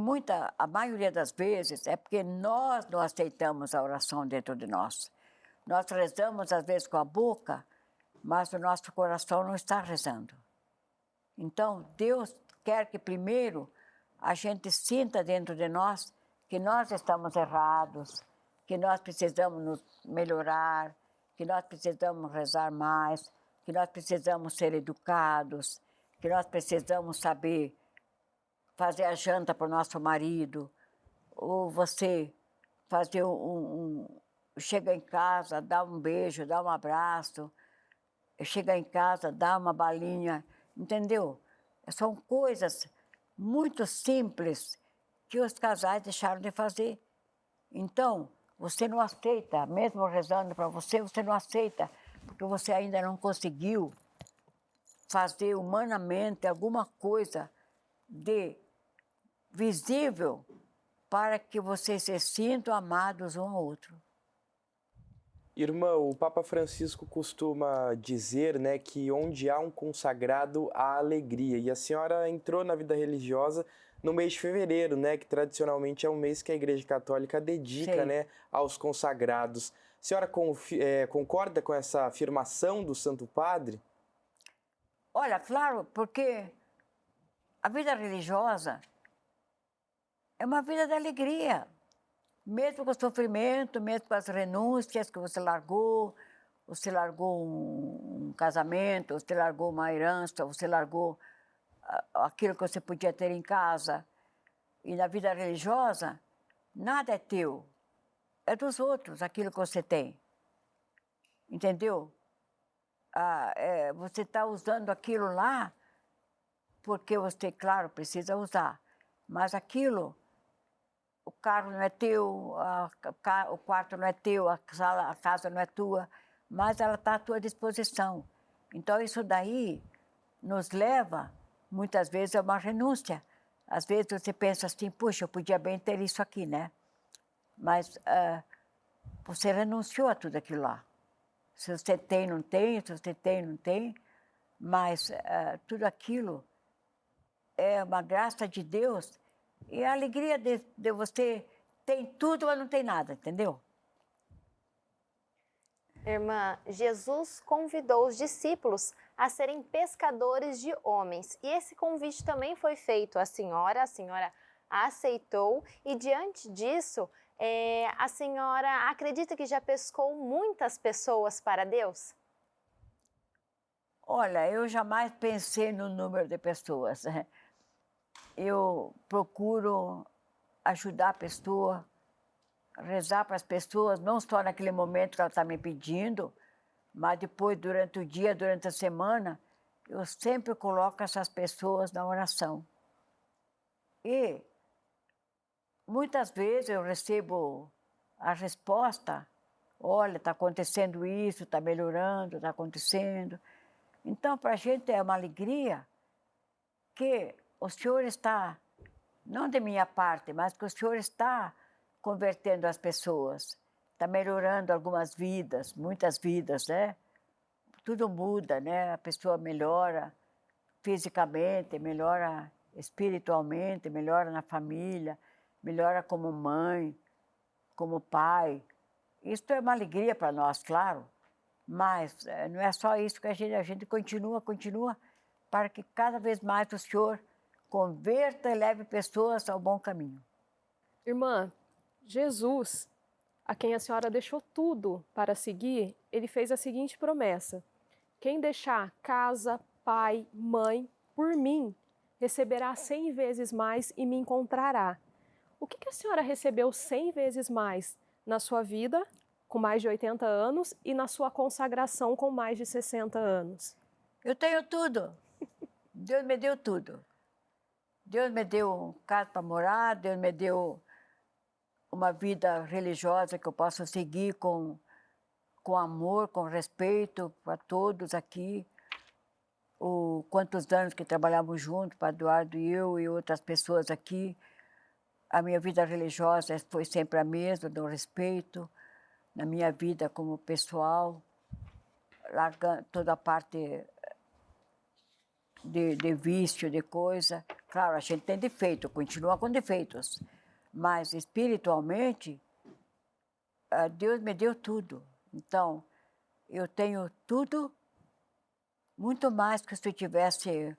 a maioria das vezes é porque nós não aceitamos a oração dentro de nós. Nós rezamos às vezes com a boca, mas o nosso coração não está rezando. Então, Deus quer que primeiro a gente sinta dentro de nós que nós estamos errados, que nós precisamos nos melhorar, que nós precisamos rezar mais, que nós precisamos ser educados, que nós precisamos saber fazer a janta para o nosso marido, ou você fazer chega em casa, dá um beijo, dá um abraço, chega em casa, dá uma balinha, entendeu? São coisas muito simples que os casais deixaram de fazer. Então, você não aceita, mesmo rezando para você, você não aceita, porque você ainda não conseguiu fazer humanamente alguma coisa de visível para que vocês se sintam amados um ao outro. Irmã, o Papa Francisco costuma dizer, né, que onde há um consagrado, há alegria. E a senhora entrou na vida religiosa no mês de fevereiro, né, que tradicionalmente é um mês que a Igreja Católica dedica, Sim. né, aos consagrados. A senhora concorda com essa afirmação do Santo Padre? Olha, claro, porque a vida religiosa é uma vida de alegria. Mesmo com o sofrimento, mesmo com as renúncias que você largou um casamento, você largou uma herança, você largou aquilo que você podia ter em casa. E na vida religiosa, nada é teu, é dos outros aquilo que você tem. Entendeu? Você está usando aquilo lá porque você, claro, precisa usar, mas aquilo... O carro não é teu, o quarto não é teu, a casa não é tua, mas ela está à tua disposição. Então, isso daí nos leva, muitas vezes, a uma renúncia. Às vezes você pensa assim, puxa, eu podia bem ter isso aqui, né? Mas você renunciou a tudo aquilo lá. Se você tem, não tem, se você tem, não tem, mas tudo aquilo é uma graça de Deus. E a alegria de você tem tudo, mas não tem nada, entendeu? Irmã, Jesus convidou os discípulos a serem pescadores de homens. E esse convite também foi feito à senhora, a senhora aceitou. E diante disso, a senhora acredita que já pescou muitas pessoas para Deus? Olha, eu jamais pensei no número de pessoas. Eu procuro ajudar a pessoa, rezar para as pessoas, não só naquele momento que ela está me pedindo, mas depois, durante o dia, durante a semana, eu sempre coloco essas pessoas na oração. E muitas vezes eu recebo a resposta, olha, está acontecendo isso, está melhorando, está acontecendo. Então, para a gente é uma alegria que o Senhor está, não de minha parte, mas que o Senhor está convertendo as pessoas, está melhorando algumas vidas, muitas vidas, né? Tudo muda, né? A pessoa melhora fisicamente, melhora espiritualmente, melhora na família, melhora como mãe, como pai. Isso é uma alegria para nós, claro, mas não é só isso que a gente continua para que cada vez mais o Senhor converta e leve pessoas ao bom caminho. Irmã, Jesus, a quem a senhora deixou tudo para seguir, ele fez a seguinte promessa: quem deixar casa, pai, mãe, por mim, receberá 100 vezes mais e me encontrará. O que a senhora recebeu 100 vezes mais na sua vida, com mais de 80 anos, e na sua consagração com mais de 60 anos? Eu tenho tudo. Deus me deu tudo. Deus me deu casa para morar, Deus me deu uma vida religiosa que eu possa seguir com amor, com respeito para todos aqui. Quantos anos que trabalhamos juntos, Padre Eduardo e eu e outras pessoas aqui. A minha vida religiosa foi sempre a mesma, do respeito. Na minha vida como pessoal, largando toda a parte de vício, de coisa. Claro, a gente tem defeito, continua com defeitos, mas espiritualmente, Deus me deu tudo. Então, eu tenho tudo, muito mais que se eu tivesse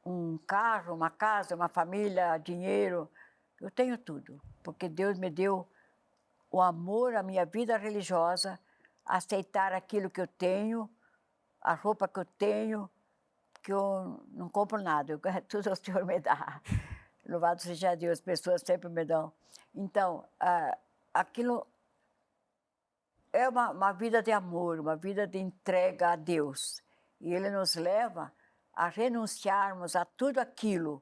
um carro, uma casa, uma família, dinheiro. Eu tenho tudo, porque Deus me deu o amor à minha vida religiosa, aceitar aquilo que eu tenho, a roupa que eu tenho, que eu não compro nada, tudo o Senhor me dá. Louvado seja Deus, as pessoas sempre me dão. Então, aquilo é uma vida de amor, uma vida de entrega a Deus. E Ele nos leva a renunciarmos a tudo aquilo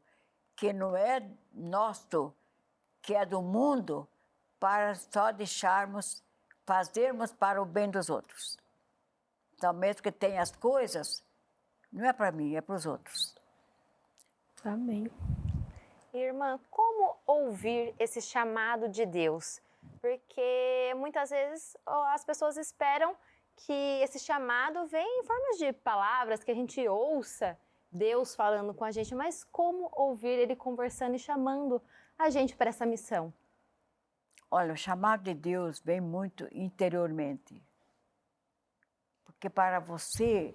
que não é nosso, que é do mundo, para só fazermos para o bem dos outros. Então, mesmo que tenha as coisas, não é para mim, é para os outros. Amém. Irmã, como ouvir esse chamado de Deus? Porque muitas vezes as pessoas esperam que esse chamado venha em formas de palavras, que a gente ouça Deus falando com a gente, mas como ouvir Ele conversando e chamando a gente para essa missão? Olha, o chamado de Deus vem muito interiormente. Porque para você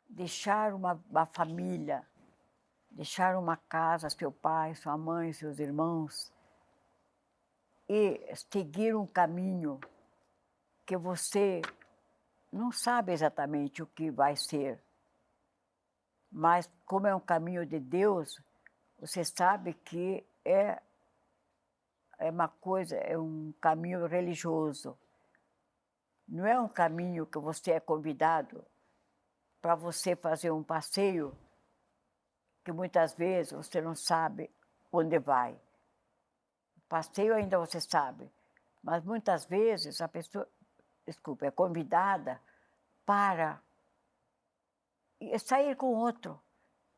deixar uma família, deixar uma casa, seu pai, sua mãe, seus irmãos, e seguir um caminho que você não sabe exatamente o que vai ser, mas como é um caminho de Deus, você sabe que é uma coisa, é um caminho religioso. Não é um caminho que você é convidado para você fazer um passeio que muitas vezes você não sabe onde vai. O passeio ainda você sabe, mas muitas vezes a pessoa, é convidada para sair com outro.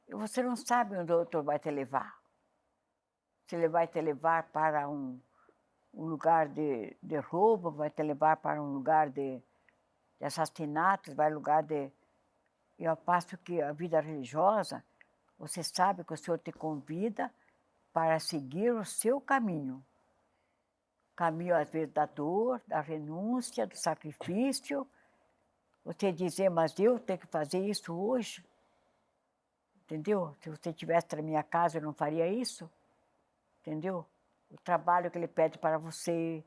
E você não sabe onde o outro vai te levar. Se ele vai te levar para um lugar de roubo, vai te levar para um lugar de assassinatos, vai lugar de... E ao passo que a vida religiosa, você sabe que o Senhor te convida para seguir o seu caminho. Caminho, às vezes, da dor, da renúncia, do sacrifício. Você dizer, mas eu tenho que fazer isso hoje? Entendeu? Se você estivesse na minha casa, eu não faria isso? Entendeu? O trabalho que Ele pede para você,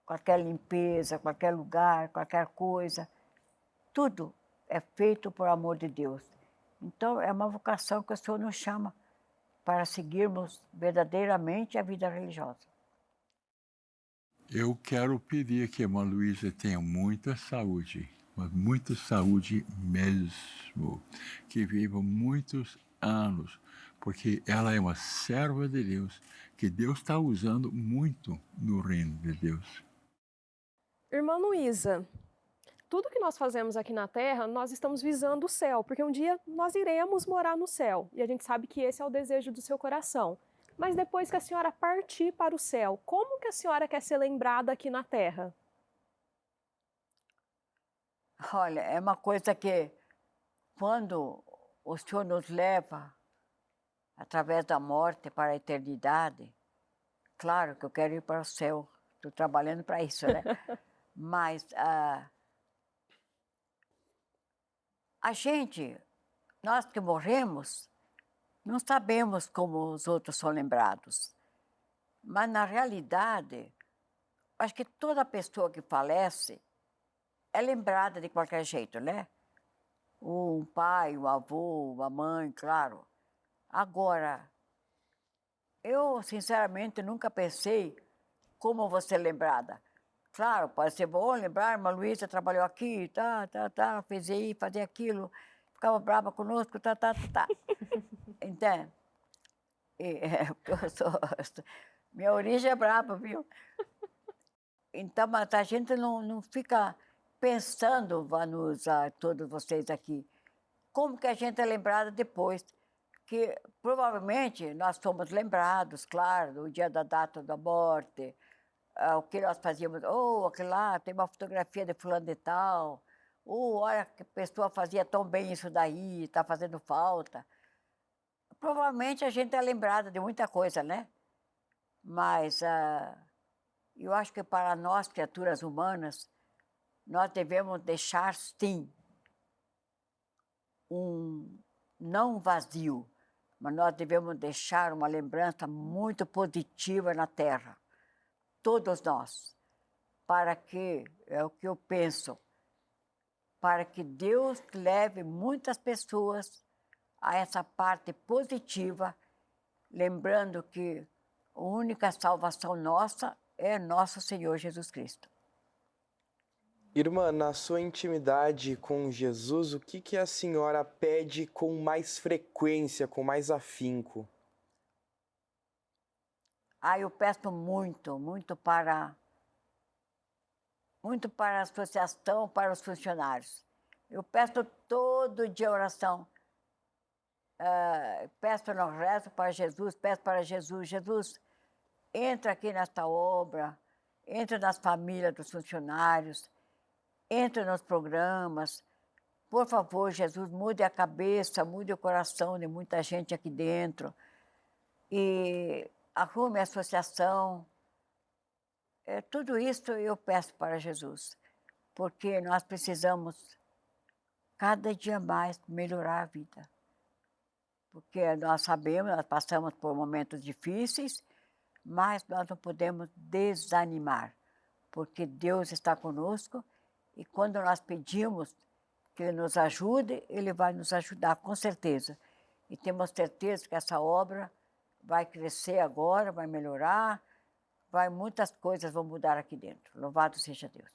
qualquer limpeza, qualquer lugar, qualquer coisa, tudo é feito por amor de Deus. Então, é uma vocação que o Senhor nos chama para seguirmos verdadeiramente a vida religiosa. Eu quero pedir que a irmã Luísa tenha muita saúde, mas muita saúde mesmo, que viva muitos anos, porque ela é uma serva de Deus, que Deus está usando muito no reino de Deus. Irmã Luísa, tudo que nós fazemos aqui na Terra, nós estamos visando o céu, porque um dia nós iremos morar no céu, e a gente sabe que esse é o desejo do seu coração. Mas depois que a senhora partir para o céu, como que a senhora quer ser lembrada aqui na Terra? Olha, é uma coisa que, quando o Senhor nos leva, através da morte, para a eternidade, claro que eu quero ir para o céu, estou trabalhando para isso, né? Mas a gente, nós que morremos, não sabemos como os outros são lembrados. Mas, na realidade, acho que toda pessoa que falece é lembrada de qualquer jeito, né? Um pai, um avô, uma mãe, claro. Agora, eu, sinceramente, nunca pensei como vou ser lembrada. Claro, pode ser bom lembrar, irmã Luísa trabalhou aqui, fez aí, fazia aquilo, ficava brava conosco, Entende? Minha origem é brava, viu? Então, mas a gente não fica pensando, Vanusa, todos vocês aqui, como que a gente é lembrada depois. Que provavelmente nós somos lembrados, claro, do dia da data da morte, o que nós fazíamos, aquele lá, tem uma fotografia de fulano de tal, olha que a pessoa fazia tão bem isso daí, está fazendo falta. Provavelmente a gente é lembrada de muita coisa, né? Mas eu acho que para nós, criaturas humanas, nós devemos deixar, sim, não um vazio, mas nós devemos deixar uma lembrança muito positiva na Terra, todos nós, para que, é o que eu penso, para que Deus leve muitas pessoas a essa parte positiva, lembrando que a única salvação nossa é nosso Senhor Jesus Cristo. Irmã, na sua intimidade com Jesus, o que a senhora pede com mais frequência, com mais afinco? Eu peço muito para a associação, para os funcionários. Eu peço todo dia oração. peço no rezo para Jesus, peço para Jesus, Jesus, entra aqui nesta obra, entra nas famílias dos funcionários, entra nos programas. Por favor, Jesus, mude a cabeça, mude o coração de muita gente aqui dentro. E arrume a associação. Tudo isso eu peço para Jesus, porque nós precisamos cada dia mais melhorar a vida. Porque nós sabemos, nós passamos por momentos difíceis, mas nós não podemos desanimar, porque Deus está conosco e quando nós pedimos que Ele nos ajude, Ele vai nos ajudar, com certeza. E temos certeza que essa obra vai crescer agora, vai melhorar, muitas coisas vão mudar aqui dentro. Louvado seja Deus.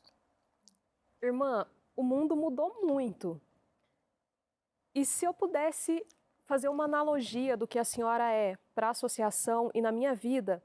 Irmã, o mundo mudou muito. E se eu pudesse fazer uma analogia do que a senhora é para a associação e na minha vida,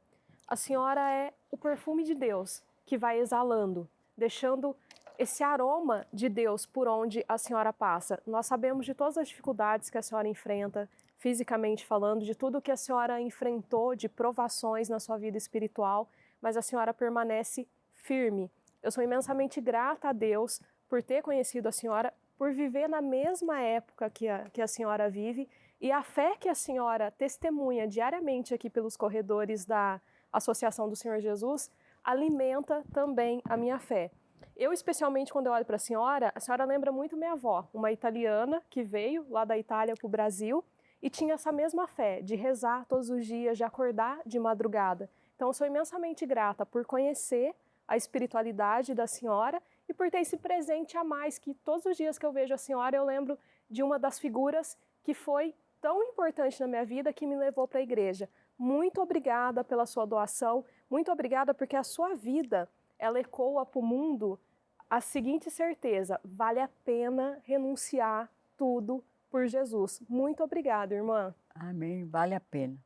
a senhora é o perfume de Deus que vai exalando, deixando esse aroma de Deus por onde a senhora passa. Nós sabemos de todas as dificuldades que a senhora enfrenta, fisicamente falando, de tudo que a senhora enfrentou, de provações na sua vida espiritual, mas a senhora permanece firme. Eu sou imensamente grata a Deus por ter conhecido a senhora, por viver na mesma época que a senhora vive, e a fé que a senhora testemunha diariamente aqui pelos corredores da Associação do Senhor Jesus alimenta também a minha fé. Eu, especialmente, quando eu olho para a senhora lembra muito minha avó, uma italiana que veio lá da Itália para o Brasil e tinha essa mesma fé de rezar todos os dias, de acordar de madrugada. Então, eu sou imensamente grata por conhecer a espiritualidade da senhora e por ter esse presente a mais, que todos os dias que eu vejo a senhora, eu lembro de uma das figuras que foi tão importante na minha vida que me levou para a igreja. Muito obrigada pela sua doação, muito obrigada porque a sua vida, ela ecoa para o mundo a seguinte certeza: vale a pena renunciar tudo por Jesus. Muito obrigada, irmã. Amém, vale a pena.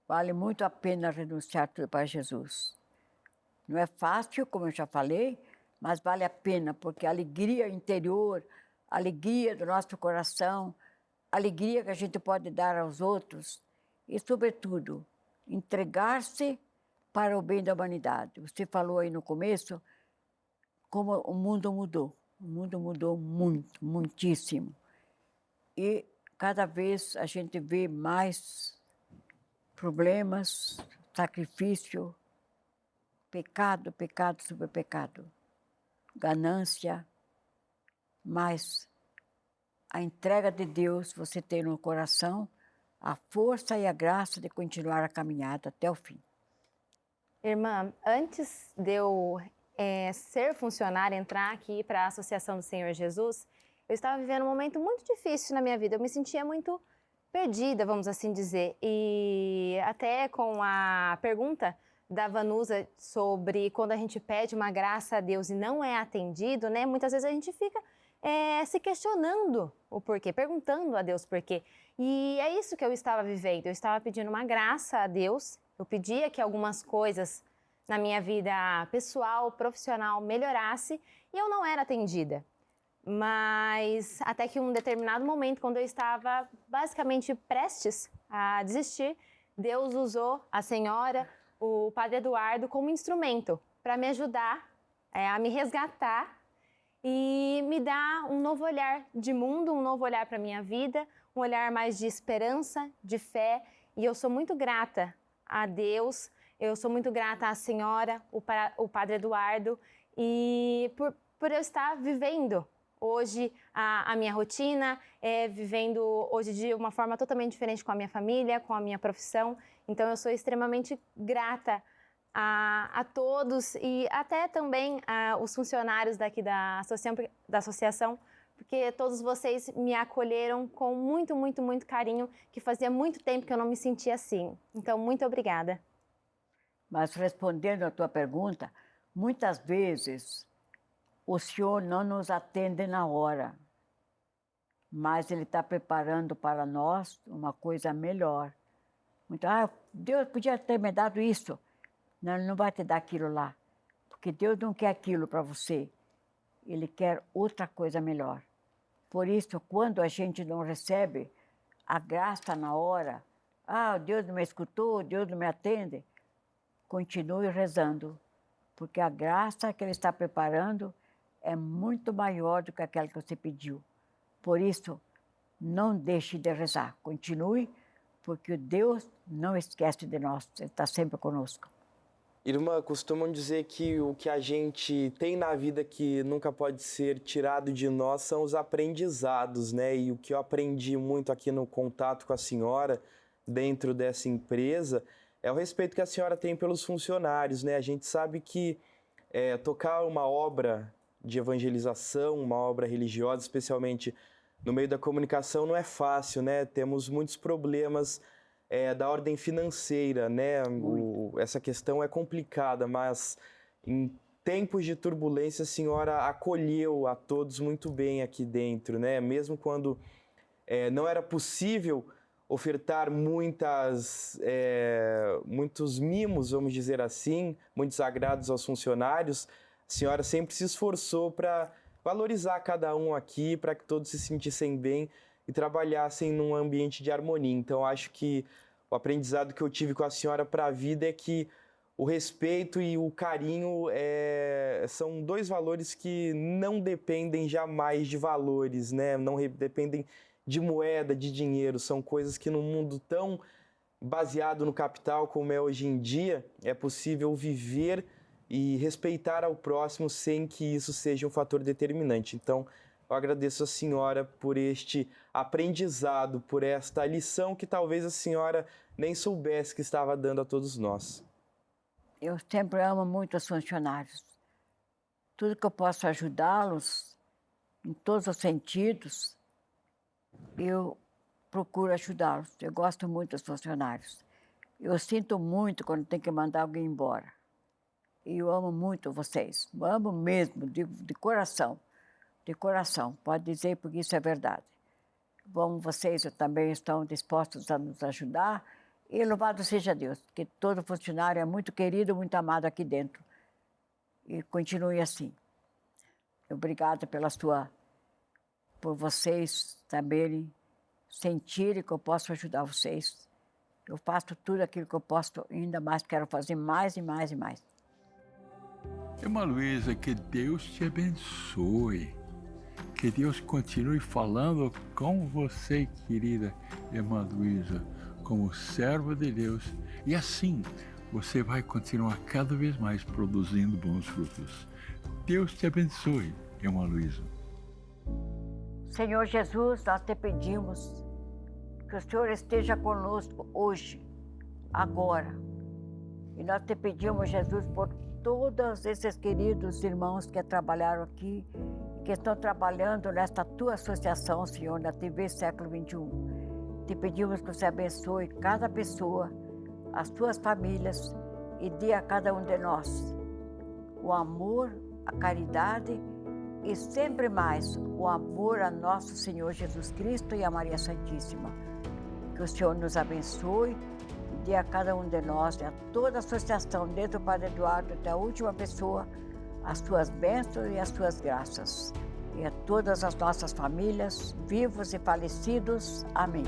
Vale muito a pena renunciar tudo para Jesus. Não é fácil, como eu já falei, mas vale a pena, porque a alegria interior, a alegria do nosso coração, a alegria que a gente pode dar aos outros e, sobretudo, entregar-se para o bem da humanidade. Você falou aí no começo como o mundo mudou. O mundo mudou muito, muitíssimo. E cada vez a gente vê mais problemas, sacrifício, pecado, pecado sobre pecado, ganância, mas a entrega de Deus você tem no coração a força e a graça de continuar a caminhada até o fim. Irmã, antes de eu ser funcionária, entrar aqui para a Associação do Senhor Jesus, eu estava vivendo um momento muito difícil na minha vida. Eu me sentia muito perdida, vamos assim dizer. E até com a pergunta da Vanusa sobre quando a gente pede uma graça a Deus e não é atendido, né? Muitas vezes a gente fica se questionando o porquê, perguntando a Deus por quê. E é isso que eu estava vivendo. Eu estava pedindo uma graça a Deus. Eu pedia que algumas coisas na minha vida pessoal, profissional melhorasse e eu não era atendida. Mas até que um determinado momento, quando eu estava basicamente prestes a desistir, Deus usou a senhora, o Padre Eduardo, como instrumento para me ajudar a me resgatar e me dar um novo olhar de mundo, um novo olhar para a minha vida, um olhar mais de esperança, de fé. E eu sou muito grata a Deus, eu sou muito grata à senhora, o Padre Eduardo, e por eu estar vivendo hoje a minha rotina, vivendo hoje de uma forma totalmente diferente com a minha família, com a minha profissão. Então eu sou extremamente grata a todos e até também os funcionários daqui da associação, porque todos vocês me acolheram com muito, muito, muito carinho, que fazia muito tempo que eu não me sentia assim. Então, muito obrigada. Mas respondendo à tua pergunta, muitas vezes o Senhor não nos atende na hora, mas Ele está preparando para nós uma coisa melhor. Então, Deus podia ter me dado isso. Não, Ele não vai te dar aquilo lá, porque Deus não quer aquilo para você. Ele quer outra coisa melhor. Por isso, quando a gente não recebe a graça está na hora. Ah, Deus não me escutou, Deus não me atende. Continue rezando, porque a graça que Ele está preparando é muito maior do que aquela que você pediu. Por isso, não deixe de rezar. Continue, porque Deus não esquece de nós. Ele está sempre conosco. Irmã, costumam dizer que o que a gente tem na vida que nunca pode ser tirado de nós são os aprendizados, né? E o que eu aprendi muito aqui no contato com a senhora, dentro dessa empresa, é o respeito que a senhora tem pelos funcionários, né? A gente sabe que tocar uma obra de evangelização, uma obra religiosa, especialmente no meio da comunicação, não é fácil, né? Temos muitos problemas da ordem financeira, né? Essa questão é complicada, mas em tempos de turbulência a senhora acolheu a todos muito bem aqui dentro, né? Mesmo quando não era possível ofertar muitos mimos, vamos dizer assim, muitos agrados aos funcionários, a senhora sempre se esforçou para valorizar cada um aqui, para que todos se sentissem bem e trabalhassem num ambiente de harmonia. Então, acho que o aprendizado que eu tive com a senhora para a vida é que o respeito e o carinho são dois valores que não dependem jamais de valores, né? Não dependem de moeda, de dinheiro. São coisas que num mundo tão baseado no capital como é hoje em dia, é possível viver e respeitar ao próximo sem que isso seja um fator determinante. Então, eu agradeço a senhora por este aprendizado, por esta lição que talvez a senhora nem soubesse que estava dando a todos nós. Eu sempre amo muito os funcionários. Tudo que eu posso ajudá-los, em todos os sentidos, eu procuro ajudá-los. Eu gosto muito dos funcionários. Eu sinto muito quando tem que mandar alguém embora. E eu amo muito vocês. Eu amo mesmo, de coração. De coração, pode dizer, porque isso é verdade. Como vocês também estão dispostos a nos ajudar, e louvado seja Deus, que todo funcionário é muito querido, muito amado aqui dentro. E continue assim. Obrigada por vocês também sentirem que eu posso ajudar vocês. Eu faço tudo aquilo que eu posso, ainda mais quero fazer mais e mais e mais. Irmã Luísa, que Deus te abençoe. Que Deus continue falando com você, querida irmã Luísa, como serva de Deus. E assim, você vai continuar cada vez mais produzindo bons frutos. Deus te abençoe, irmã Luísa. Senhor Jesus, nós te pedimos que o Senhor esteja conosco hoje, agora. E nós te pedimos, Jesus, por todos esses queridos irmãos que trabalharam aqui, que estão trabalhando nesta tua associação, Senhor, na TV Século XXI. Te pedimos que você abençoe cada pessoa, as suas famílias e dê a cada um de nós o amor, a caridade e sempre mais o amor a nosso Senhor Jesus Cristo e a Maria Santíssima. Que o Senhor nos abençoe e dê a cada um de nós e a toda a associação, desde o Padre Eduardo até a última pessoa, as suas bênçãos e as suas graças. E a todas as nossas famílias, vivos e falecidos. Amém.